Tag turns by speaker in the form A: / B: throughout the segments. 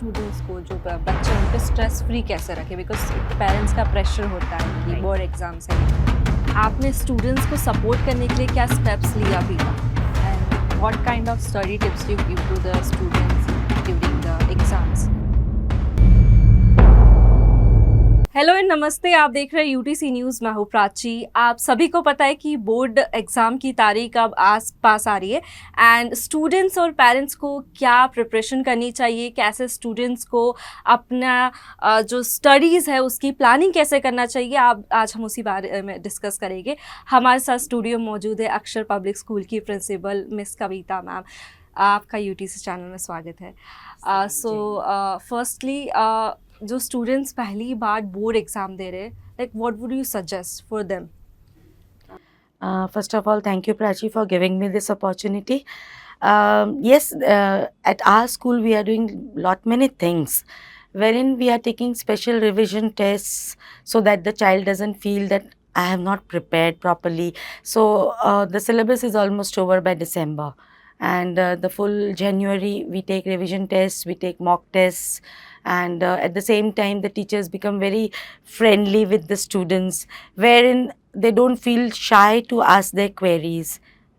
A: Students को जो बच्चे हैं, उन पे स्ट्रेस फ्री कैसे रखें, बिकॉज पेरेंट्स का प्रेशर होता है कि बोर्ड एग्जाम्स है। आपने स्टूडेंट्स को सपोर्ट करने के लिए क्या स्टेप्स लिया भी, and what kind of study tips you give to the students during the exams? Hello and नमस्ते, आप देख रहे हैं यूटीसी न्यूज़। मैं हूँ प्राची। आप सभी को पता है कि बोर्ड एग्ज़ाम की तारीख अब आस पास आ रही है, एंड स्टूडेंट्स और पेरेंट्स को क्या प्रिपरेशन करनी चाहिए, कैसे स्टूडेंट्स को अपना जो स्टडीज़ है उसकी प्लानिंग कैसे करना चाहिए, आप आज हम उसी बारे में डिस्कस करेंगे। हमारे साथ स्टूडियो मौजूद है अक्षर पब्लिक स्कूल की प्रिंसिपल मिस कविता मैम। आपका यूटीसी चैनल में स्वागत है। फर्स्टली जो स्टूडेंट्स पहली बार बोर्ड एग्जाम दे रहे हैं, like what would you suggest for them?
B: First of all, thank you, Prachi, for giving me this opportunity. Yes, at our school we are doing many things, wherein we are taking special revision tests so that the child doesn't feel that I have not prepared properly. So the syllabus is almost over by December, and the full January we take revision tests, we take mock tests, and at the same time the teachers become very friendly with the students, wherein they don't feel shy to ask their queries.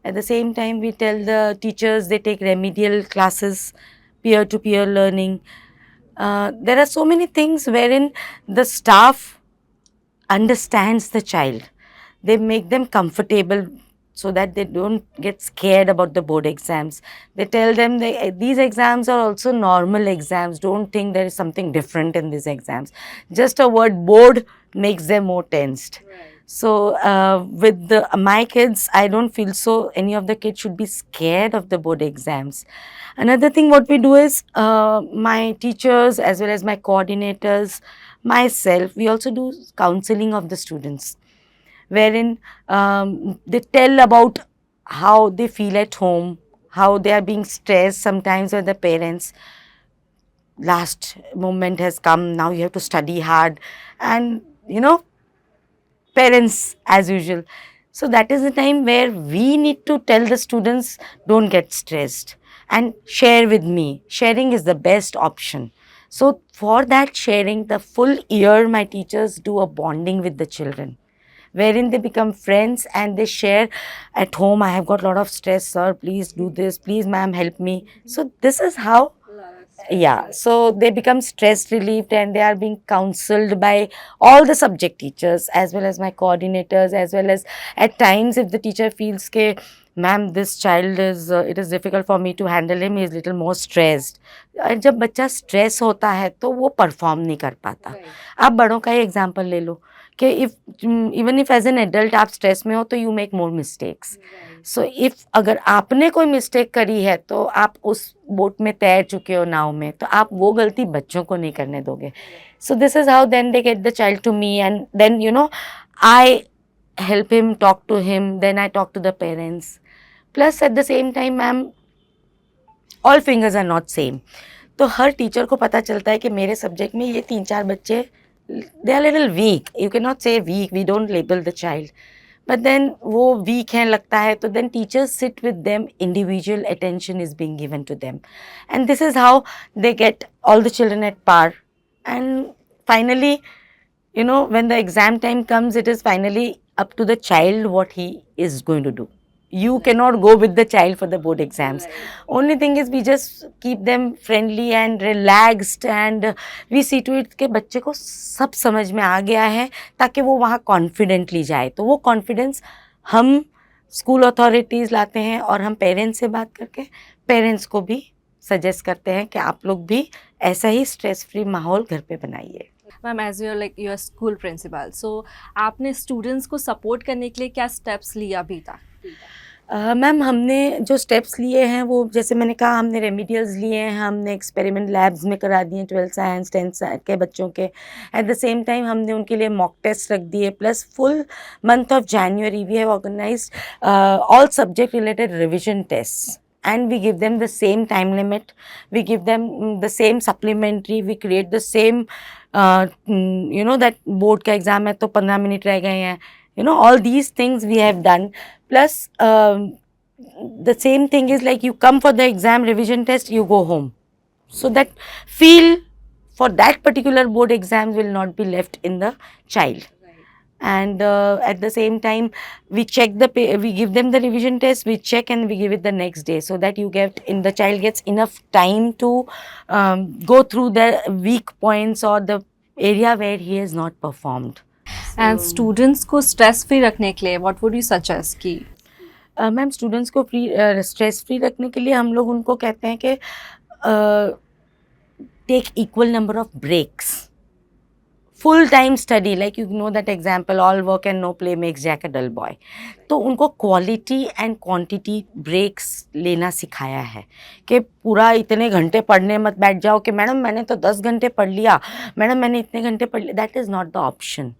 B: At the same time, we tell the teachers they take remedial classes, peer-to-peer learning. There are so many things wherein the staff understands the child. They make them comfortable so that they don't get scared about the board exams. They tell them these exams are also normal exams. Don't think there is something different in these exams. Just a word board makes them more tensed. Right. So with my kids, I don't feel so any of the kids should be scared of the board exams. Another thing what we do is my teachers as well as my coordinators, myself, we also do counseling of the students, wherein they tell about how they feel at home, how they are being stressed sometimes by the parents. Last moment has come, now you have to study hard, and parents as usual. So that is the time where we need to tell the students, don't get stressed and share with me. Sharing is the best option. So for that sharing, the full year my teachers do a bonding with the children, wherein they become friends and they share at home, I have got a lot of stress, sir, please do this, please ma'am help me. So this is how, yeah, so they become stress relieved and they are being counseled by all the subject teachers as well as my coordinators, as well as at times if the teacher feels ke ma'am this child is it is difficult for me to handle him, he is little more stressed. और जब बच्चा stress होता है तो वो perform नहीं कर पाता. आप बड़ों का ही एग्जांपल ले लो कि even if as an adult आप स्ट्रेस में हो तो you make more mistakes. So if अगर आपने कोई मिस्टेक करी है तो आप उस बोट में तैर चुके हो, नाव में, तो आप वो गलती बच्चों को नहीं करने दोगे. So this is how then they get the child to me, and then I help him, talk to him, then I talk to the parents. Plus at the same time, ma'am, all fingers are not same. तो हर teacher को पता चलता है कि मेरे subject में ये 3-4 बच्चे they are little weak. You cannot say weak, we don't label the child. But then वो weak हैं लगता है, तो then teachers sit with them, individual attention is being given to them. And this is how they get all the children at par. And finally, when the exam time comes, it is finally up to the child what he is going to do. You cannot go with the child for the board exams. Only thing is we just keep them friendly and relaxed, and we see to it कि बच्चे को सब समझ में आ गया है ताकि वो वहाँ कॉन्फिडेंटली जाए. तो वो कॉन्फिडेंस हम स्कूल अथॉरिटीज़ लाते हैं और हम पेरेंट्स से बात करके पेरेंट्स को भी सजेस्ट करते हैं कि आप लोग भी ऐसा ही स्ट्रेस फ्री माहौल घर पे बनाइए.
A: Ma'am, as you're like your school principal, so आपने स्टूडेंट्स को सपोर्ट करने के लिए क्या स्टेप्स लिया अभी तक?
B: मैम, हमने जो स्टेप्स लिए हैं वो जैसे मैंने कहा, हमने रेमिडियल्स लिए हैं, हमने एक्सपेरिमेंट लैब्स में करा दिए 12th साइंस 10th के बच्चों के. एट द सेम टाइम हमने उनके लिए मॉक टेस्ट रख दिए. Plus full month of January we have organised all subject related revision test, and we give them the same time limit, we give them the same supplementary, we create the same that board का exam है तो 15 minute रह गए हैं, all these things we have done. Plus the same thing is like you come for the exam revision test, you go home. so that feel for that particular board exam will not be left in the child. And at the same time we check we give them the revision test, we check and we give it the next day, so that the child gets enough time to go through the weak points or the area where he has not performed.
A: And students को stress free रखने के लिए what would you suggest कि
B: ma'am students को stress free रखने के लिए हम लोग उनको कहते हैं कि take equal number of breaks. Full time study, like you know that example, all work and no play makes Jack a dull boy. तो उनको क्वालिटी एंड क्वांटिटी ब्रेक्स लेना सिखाया है कि पूरा इतने घंटे पढ़ने मत बैठ जाओ कि मैडम मैंने तो 10 घंटे पढ़ लिया, मैडम मैंने इतने घंटे पढ़ लिया. That is not the option.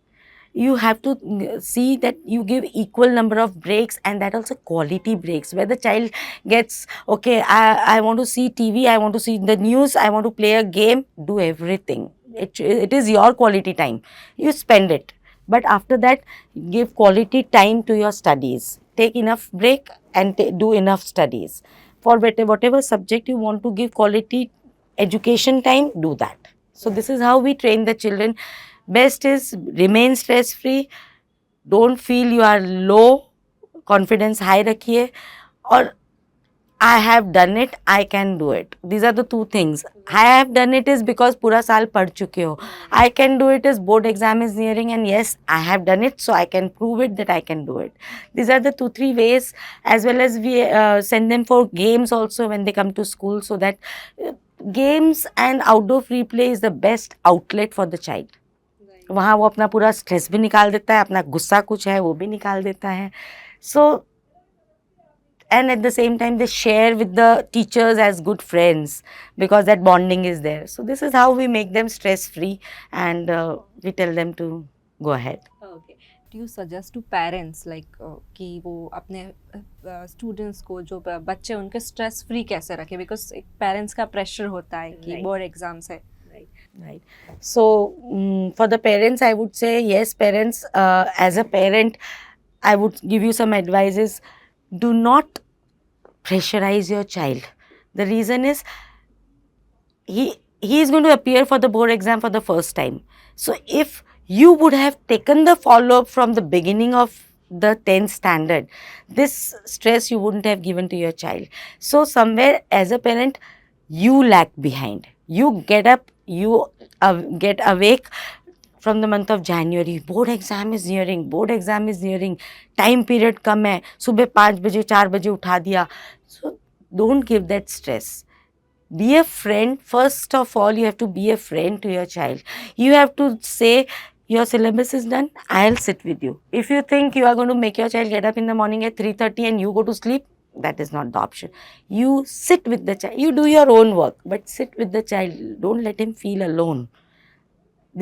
B: You have to see that you give equal number of breaks, and that also quality breaks where the child gets, okay, I want to see TV, I want to see the news, I want to play a game, do everything. It is your quality time, you spend it, but after that give quality time to your studies. Take enough break and do enough studies. For whatever subject you want to give quality education time, do that. So this is how we train the children. Best is remain stress free, don't feel you are low, confidence high rakhiye, or I have done it, I can do it. These are the two things. I have done it is because pura saal pad chuke ho. I can do it is board exam is nearing, and yes, I have done it, so I can prove it that I can do it. These are the 2-3 ways, as well as we send them for games also when they come to school, so that games and outdoor free play is the best outlet for the child. वहाँ वो अपना पूरा stress भी निकाल देता है, अपना गुस्सा कुछ है वो भी निकाल देता है. सो and at the same time they share with the teachers as good friends, because that bonding is there. So this is how we make them stress free, and we tell them to go ahead.
A: Okay, do you suggest to parents like कि वो अपने students को, जो बच्चे उनके stress free कैसे रखें, because एक पेरेंट्स का प्रेशर होता है कि बोर्ड एग्जाम्स है.
B: Right. So for the parents, I would say yes, parents, as a parent, I would give you some advices. Do not pressurize your child. The reason is he is going to appear for the board exam for the first time. So if you would have taken the follow up from the beginning of the 10th standard, this stress you wouldn't have given to your child. So somewhere as a parent, you lag behind. You get up, you get awake from the month of January. Board exam is nearing, board exam is nearing, time period कम है, सुबह 5 बजे 4 बजे उठा दिया. So don't give that stress. Be a friend. First of all, you have to be a friend to your child. You have to say, your syllabus is done, I'll sit with you. If you think you are going to make your child get up in the morning at 3:30 and you go to sleep, that is not the option. You sit with the child, you do your own work, but sit with the child. Don't let him feel alone.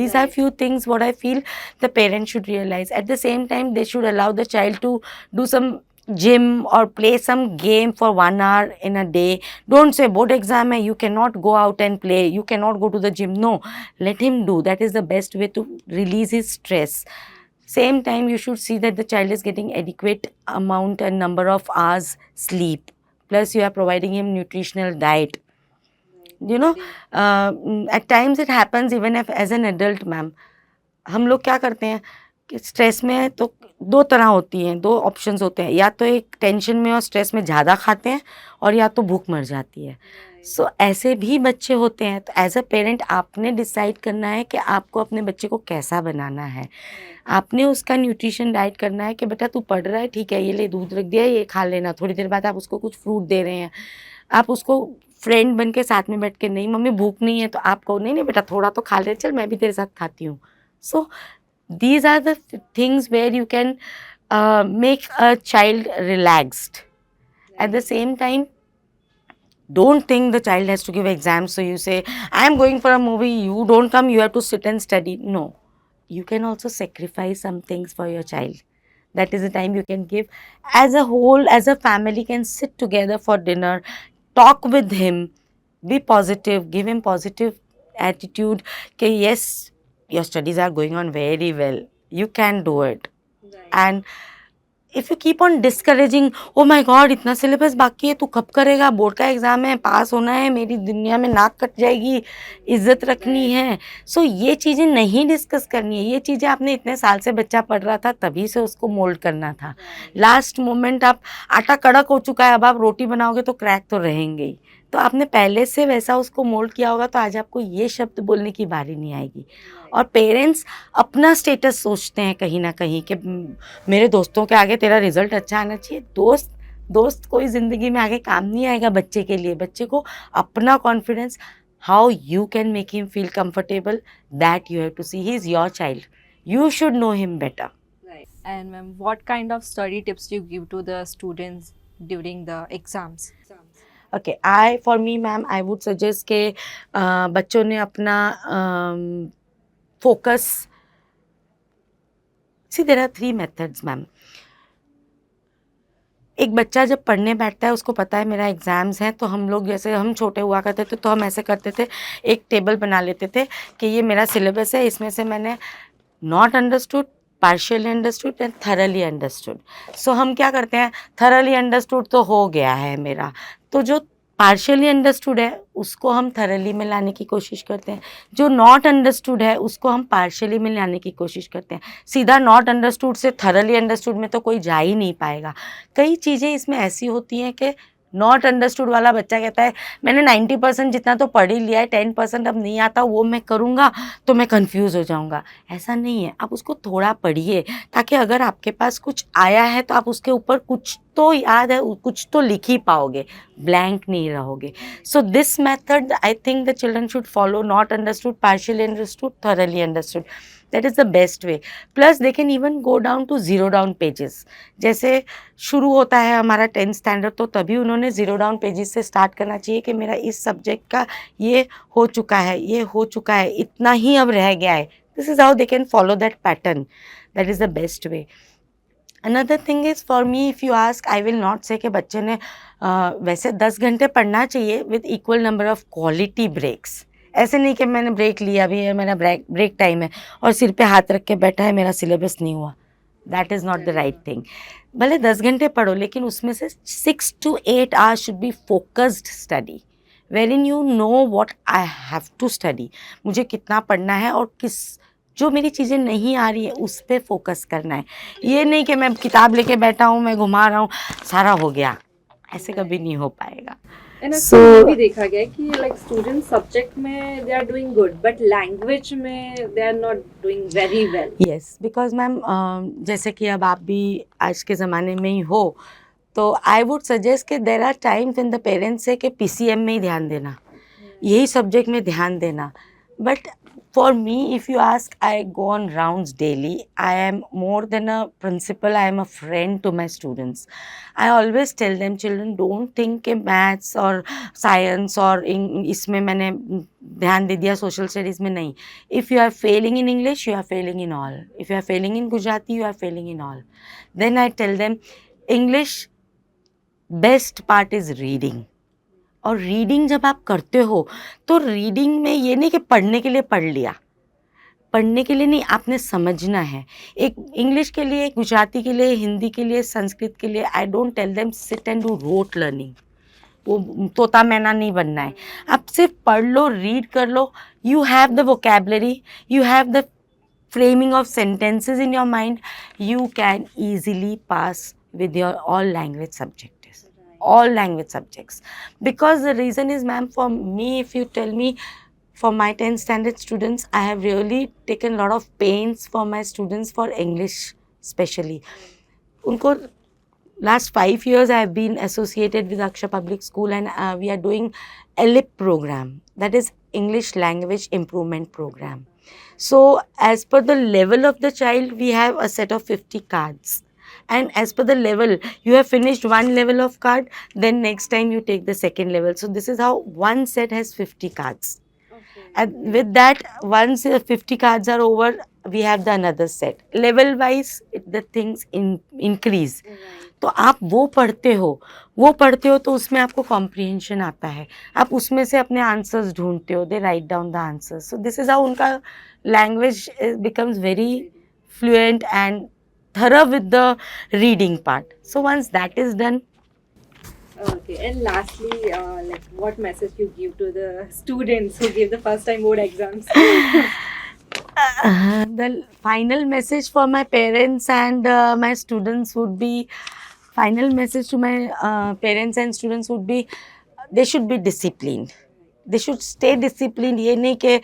B: These are few things what I feel the parents should realize. At the same time, they should allow the child to do some gym or play some game for 1 hour in a day. Don't say board exam hai, you cannot go out and play, you cannot go to the gym. No, let him do. That is the best way to release his stress. Same time, you should see that the child is getting adequate amount and number of hours sleep. Plus, you are providing him nutritional diet. You know, at times it happens even if as an adult, ma'am, हम लोग क्या करते हैं कि stress में तो 2 तरह होती हैं, 2 ऑप्शंस होते हैं. या तो एक टेंशन में और स्ट्रेस में ज़्यादा खाते हैं, और या तो भूख मर जाती है. सो ऐसे भी बच्चे होते हैं. तो एज अ पेरेंट आपने डिसाइड करना है कि आपको अपने बच्चे को कैसा बनाना है. आपने उसका न्यूट्रिशन डाइट करना है कि बेटा तू पढ़ रहा है, ठीक है, ये ले दूध रख दिया, ये खा लेना. थोड़ी देर बाद आप उसको कुछ फ्रूट दे रहे हैं, आप उसको फ्रेंड बन के साथ में बैठ के, नहीं मम्मी भूख नहीं है, तो आप कहो नहीं नहीं बेटा थोड़ा तो खा ले, चल मैं भी तेरे साथ खाती हूँ. सो these are the things where you can make a child relaxed. At the same time, don't think the child has to give exams, so you say I am going for a movie, you don't come, you have to sit and study. No, you can also sacrifice some things for your child. That is the time you can give. As a whole, as a family, can sit together for dinner, talk with him, be positive, give him positive attitude. Okay, yes, your studies are going on very well, you can do it. Right. And if you keep on discouraging, oh my God इतना syllabus बाकी है, तू कब करेगा, board का exam है, पास होना है, मेरी दुनिया में नाक कट जाएगी, इज्जत रखनी है। सो ये चीज़ें नहीं डिस्कस करनी है। ये चीज़ें आपने इतने साल से बच्चा पढ़ रहा था तभी से उसको मोल्ड करना था। लास्ट मोमेंट आप आटा कड़क हो चुका है, अब आप रोटी बनाओगे तो क्रैक तो रहेंगे ही। तो आपने पहले से वैसा उसको मोल्ड किया होगा तो आज आपको ये शब्द बोलने की बारी नहीं आएगी। और पेरेंट्स अपना स्टेटस सोचते हैं कहीं ना कहीं कि मेरे दोस्तों के आगे तेरा रिजल्ट अच्छा आना चाहिए। दोस्त कोई ज़िंदगी में आगे काम नहीं आएगा बच्चे के लिए। बच्चे को अपना confidence, how you can make him feel comfortable, that you have to see. He is your child, you should know him better.
A: Right. And ma'am, what kind of study tips do you give to the students during the exams?
B: Okay, for me ma'am, I would suggest कि बच्चों ने अपना focus, see there are 3 methods ma'am. एक बच्चा जब पढ़ने बैठता है उसको पता है मेरा एग्ज़ाम्स हैं, तो हम लोग जैसे हम छोटे हुआ करते थे तो हम ऐसे करते थे, एक टेबल बना लेते थे कि ये मेरा सिलेबस है, इसमें से मैंने not understood, partially understood and thoroughly understood. So हम क्या करते हैं, थरली अंडरस्टूड तो हो गया है मेरा, तो जो पार्शियली अंडरस्टूड है उसको हम थरली में लाने की कोशिश करते हैं, जो नॉट अंडरस्टूड है उसको हम पार्शियली में लाने की कोशिश करते हैं। सीधा नॉट अंडरस्टूड से थरली अंडरस्टूड में तो कोई जा ही नहीं पाएगा। कई चीज़ें इसमें ऐसी होती हैं कि नॉट अंडरस्टूड वाला बच्चा कहता है मैंने 90% जितना तो पढ़ ही लिया है, 10% अब नहीं आता, वो मैं करूँगा तो मैं कंफ्यूज हो जाऊँगा। ऐसा नहीं है, आप उसको थोड़ा पढ़िए ताकि अगर आपके पास कुछ आया है तो आप उसके ऊपर कुछ तो याद है, कुछ तो लिख ही पाओगे, ब्लैंक नहीं रहोगे। So this method I think the children should follow, not understood, partially understood, thoroughly understood. That is the best way. Plus they can even go down to zero down pages. जैसे शुरू होता है हमारा 10th standard, तो तभी उन्होंने zero down pages से start करना चाहिए कि मेरा इस सब्जेक्ट का ये हो चुका है, ये हो चुका है, इतना ही अब रह गया है। This is how they can follow that pattern. That is the best way. Another thing is for me, if you ask, I will not say कि बच्चे ने वैसे 10 घंटे पढ़ना चाहिए with equal number of quality breaks. ऐसे नहीं कि मैंने ब्रेक लिया, अभी मेरा ब्रेक टाइम है और सिर पे हाथ रख के बैठा है, मेरा सिलेबस नहीं हुआ। That is not the right thing. भले 10 घंटे पढ़ो लेकिन उसमें से 6 to 8 hours should be focused study, wherein you know what I have to study. मुझे कितना पढ़ना है और किस जो मेरी चीज़ें नहीं आ रही है उस पर फोकस करना है। ये नहीं कि मैं किताब लेके बैठा हूँ, मैं घुमा रहा हूँ, सारा हो गया, ऐसे कभी नहीं हो पाएगा।
A: So, भी देखा गया है कि like students subject में they are doing good but language में they are not doing very well.
B: Yes, because ma'am जैसे कि अब आप भी आज के ज़माने में ही हो, तो आई वुड सजेस्ट कि there are times in the parents say कि PCM में ही ध्यान देना, यही सब्जेक्ट में ध्यान देना। But for me, if you ask, I go on rounds daily. I am more than a principal, I am a friend to my students. I always tell them, children, don't think कि maths और science और इसमें मैंने ध्यान दे दिया, social studies में नहीं। If you are failing in English, you are failing in all. If you are failing in Gujarati, you are failing in all. Then I tell them, English, best part is reading. और reading जब आप करते हो तो reading में ये नहीं कि पढ़ने के लिए पढ़ लिया, पढ़ने के लिए नहीं, आपने समझना है। एक इंग्लिश के लिए, गुजराती के लिए, हिंदी के लिए, संस्कृत के लिए, I don't tell them sit and do rote learning. वो तोता मैना नहीं बनना है, आप सिर्फ पढ़ लो, रीड कर लो। You have the vocabulary, you have the framing of sentences in your mind, you can easily pass with your all language subjects. All language subjects. Because the reason is, ma'am, for me, if you tell me, for my 10th standard students, I have really taken a lot of pains for my students for English especially. Unko last 5 years I have been associated with Aksha Public School and we are doing ELIP program, that is English Language Improvement Program. So as per the level of the child, we have a set of 50 cards. And as per the level, you have finished one level of card, then next time you take the second level. So this is how one set has 50 cards. Okay. And with that, once 50 cards are over, we have the another set. Level wise, the things increase. Right. तो आप वो पढ़ते हो तो उसमें आपको comprehension आता है, आप उसमें से अपने आंसर्स ढूंढते हो, they write down the answers. So this is how उनका language becomes very fluent and thorough with the reading part. So once that is done,
A: Okay, and lastly, like what message you give to the students who give the first time board exams?
B: the final message for my parents and my students would be, final message to my parents and students would be, they should be disciplined. They should stay disciplined. ये नहीं कि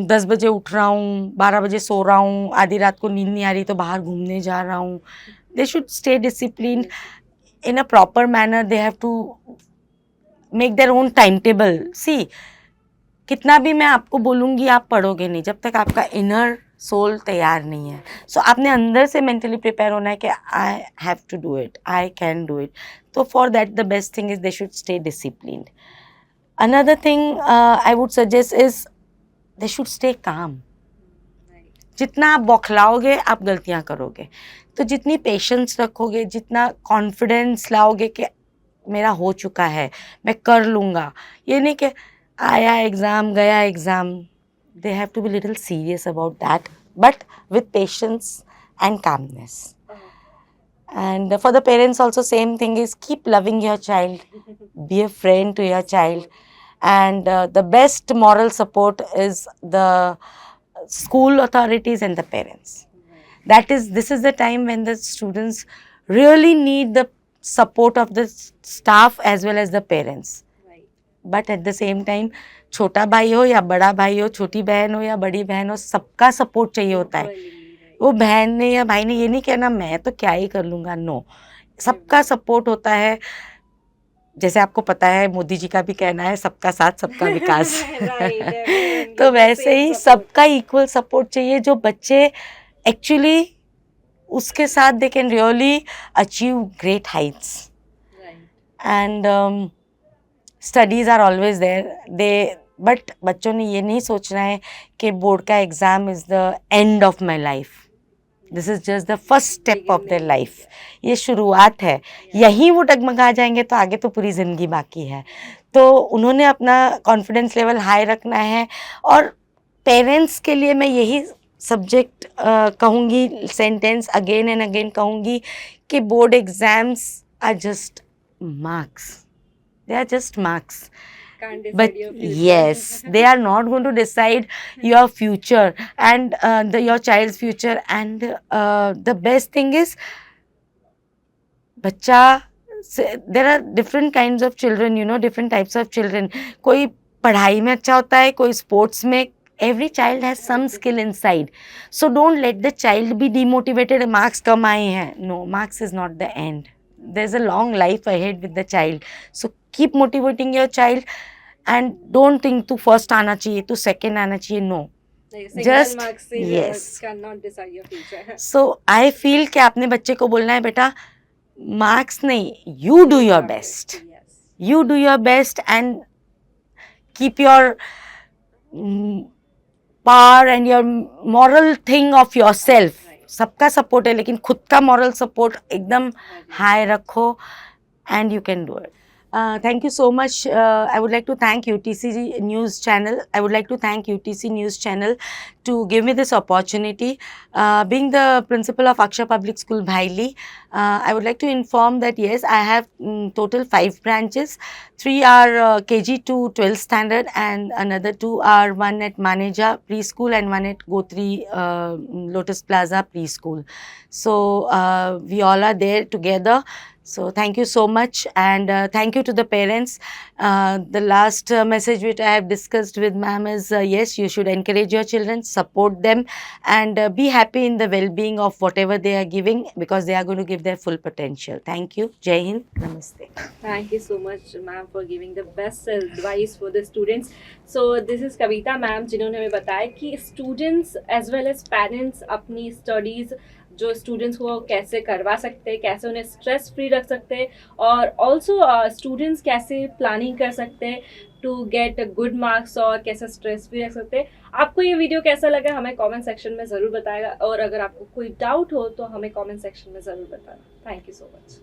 B: 10 बजे उठ रहा हूँ, 12 बजे सो रहा हूँ, आधी रात को नींद नहीं आ रही तो बाहर घूमने जा रहा हूँ. They should stay disciplined in a proper manner. They have to make their own timetable. See, कितना भी मैं आपको बोलूँगी आप पढ़ोगे नहीं जब तक आपका इनर सोल तैयार नहीं है. सो आपने अंदर से मेंटली प्रिपेयर होना है कि I have to do it, I can do it. तो for that the best thing is they should stay disciplined. Another thing I would suggest is they should stay calm. जितना आप बौखलाओगे आप गलतियाँ करोगे. तो जितनी पेशेंस रखोगे, जितना कॉन्फिडेंस लाओगे कि मेरा हो चुका है, मैं कर लूँगा, ये नहीं कि आया एग्ज़ाम गया exam. They have to be little serious about that, but with patience and calmness. And for the parents also same thing is keep loving your child, be a friend to your child, and the best moral support is the school authorities and the parents. This is the time when the students really need the support of the staff as well as the parents. But at the same time छोटा भाई हो या बड़ा भाई हो, छोटी बहन हो या बड़ी बहन हो, सबका सपोर्ट चाहिए होता है. वो बहन ने या भाई ने ये नहीं कहना मैं तो क्या ही कर लूँगा. नो, सबका सपोर्ट होता है. जैसे आपको पता है मोदी जी का भी कहना है सबका साथ सबका विकास. तो वैसे ही सबका इक्वल सपोर्ट चाहिए. जो बच्चे एक्चुअली उसके साथ they can really achieve great heights. And studies are always there. But बच्चों ने ये नहीं सोचना है कि बोर्ड का exam is the end of my life. This is just the first step of their life. ये शुरुआत है. यहीं वो डगमगा जाएंगे तो आगे तो पूरी ज़िंदगी बाकी है. तो उन्होंने अपना कॉन्फिडेंस लेवल हाई रखना है. और पेरेंट्स के लिए मैं यही सब्जेक्ट कहूँगी, सेंटेंस अगेन एंड अगेन कहूँगी कि board exams are just marks. They are just marks.
A: Can't decide
B: But
A: your future.
B: yes, they are not going to decide your future and your child's future. And the best thing is, बच्चा, there are different kinds of children, you know, different types of children. कोई पढ़ाई में अच्छा होता है, कोई sports में. Every child has some skill inside. So don't let the child be demotivated. Marks कम आए हैं. No, marks is not the end. There's a long life ahead with the child. So keep motivating your child and don't think to first आना चाहिए, to second आना चाहिए. No.
A: Just
B: yes.
A: Cannot decide your future.
B: So I feel कि आपने बच्चे को बोलना है बेटा marks नहीं, you do your best.
A: Yes.
B: You do your best and keep your power and your moral thing of yourself. सबका सपोर्ट है लेकिन खुद का मॉरल सपोर्ट एकदम हाई रखो and you can do it. Thank you so much. I would like to thank UTC News Channel. I would like to thank UTC News Channel to give me this opportunity. Being the principal of Aksha Public School, Bhaili, I would like to inform that yes, I have total 5 branches. 3 are KG to 12th standard and another 2 are one at Maneja Preschool and one at Gotri Lotus Plaza Preschool. So we all are there together. So thank you so much and thank you to the parents. The last message which I have discussed with ma'am is yes, you should encourage your children, support them and be happy in the well-being of whatever they are giving because they are going to give their full potential. Thank you. Jai Hind. Namaste.
A: Thank you so much ma'am for giving the best advice for the students. So this is Kavita ma'am जिन्होंने हमें बताया कि students as well as parents अपनी studies जो students को कैसे करवा सकते हैं, कैसे उन्हें स्ट्रेस फ्री रख सकते हैं और ऑल्सो स्टूडेंट्स कैसे प्लानिंग कर सकते हैं टू गेट गुड मार्क्स और कैसे स्ट्रेस फ्री रख सकते हैं. आपको ये वीडियो कैसा लगा हमें कमेंट सेक्शन में ज़रूर बताएगा और अगर आपको कोई डाउट हो तो हमें कमेंट सेक्शन में ज़रूर बताना. Thank you so much.